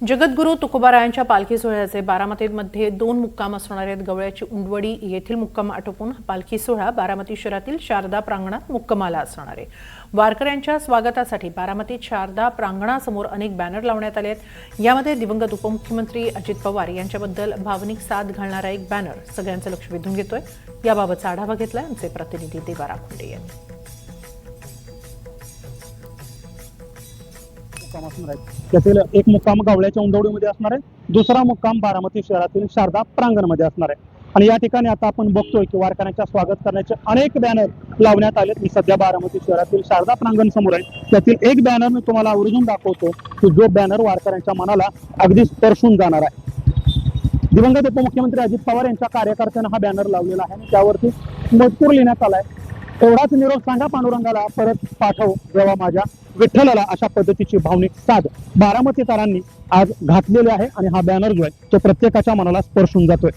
जगद्गुरू तुकोबारायांच्या पालखी सोहळ्याचे बारामतीमध्ये 2 मुक्काम असणार आहेत। गवळ्याची उंडवडी येथील मुक्काम आटोपून पालखी सोहळा बारामती शहरातील शारदा प्रांगणात मुक्कामाला असणार आहे। वारकऱ्यांच्या स्वागतासाठी बारामतीत शारदा प्रांगणासमोर अनेक बॅनर लावण्यात आले आहेत। यामध्ये दिवंगत उपमुख्यमंत्री अजित पवार यांच्याबद्दल भावनिक साथ घालणारा एक बॅनर सगळ्यांचं लक्ष वेधून घेतोय। याबाबतचा आढावा घेतलाय आमचे प्रतिनिधी देवा राखुंडे यांनी। त्यातील एक मुक्काम गवळ्याच्या उंडवडीमध्ये असणार आहे, दुसरा मुक्काम बारामती शहरातील शारदा प्रांगणमध्ये असणार आहे। आणि या ठिकाणी आता आपण बघतोय की वारकऱ्यांच्या स्वागत करण्याचे अनेक बॅनर लावण्यात आलेत। मी सध्या बारामती शहरातील शारदा प्रांगण समोर आहे, त्यातील एक बॅनर मी तुम्हाला आवर्जून दाखवतो की जो बॅनर वारकऱ्यांच्या मनाला अगदी स्पर्शून जाणार आहे। दिवंगत उपमुख्यमंत्री अजित पवार यांच्या कार्यकर्त्यांना हा बॅनर लावलेला आहे आणि त्यावरती मजकूर लिहिण्यात आलाय, एवढाच निरोप सांगा पांडुरंगाला परत पाठव जेव्हा माझ्या विठ्ठलाला। अशा पद्धतीची भावनिक साथ बारामतीकरांनी आज घातलेली आहे आणि हा बॅनर जो आहे तो प्रत्येकाच्या मनाला स्पर्शून जातोय।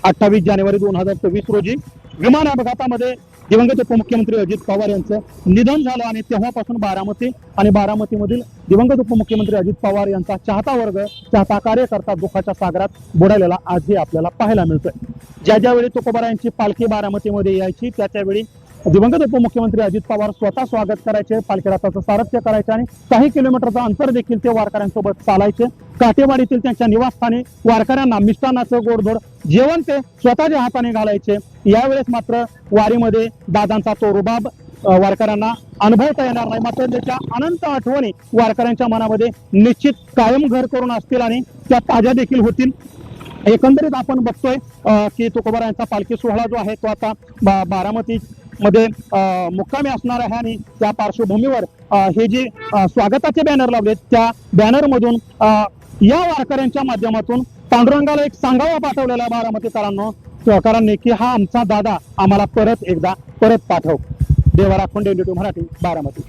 28 जानेवारी 2024 रोजी विमान अपघातामध्ये दिवंगत उपमुख्यमंत्री अजित पवार यांचं निधन झालं आणि तेव्हापासून बारामती आणि बारामतीमधील दिवंगत उपमुख्यमंत्री अजित पवार यांचा चाहता वर्ग, चाहता कार्यकर्ता दुःखाच्या सागरात बुडालेला आजही आपल्याला पाहायला मिळतोय। ज्या वेळी तुकोबारायांची पालखी बारामतीमध्ये यायची त्यावेळी दिवंगत उपमुख्यमंत्री अजित पवार स्वतः स्वागत करायचे, पालखी रथाचं सारथ्य करायचे आणि काही किलोमीटरचं अंतर देखील ते वारकऱ्यांसोबत चालायचे। काटेवाडीतील त्यांच्या निवासस्थानी वारकऱ्यांना मिष्टान्नाचं गोडधोड जेवण ते स्वतःच्या हाताने घालायचे। यावेळेस मात्र वारीमध्ये दादांचा तो रुबाब वारकऱ्यांना अनुभवता येणार नाही, मात्र त्याच्या अनंत आठवणी वारकऱ्यांच्या मनामध्ये निश्चित कायम घर करून असतील आणि त्या ताज्या देखील होतील। एकंदरीत आपण बघतोय की तुकोबारायांचा पालखी सोहळा जो आहे तो आता बारामती मध्ये मुक्कामी असणार आहे आणि त्या पार्श्वभूमीवर हे जे स्वागताचे बॅनर लावलेत त्या बॅनर मधून या वारकऱ्यांच्या माध्यमातून पांडुरंगाला एक सांगावा पाठवलेला बारामतीकरांनी की हा आमचा दादा आम्हाला परत एकदा परत पाठव। देवा राखुंडे, ND2 मराठी, बारामती।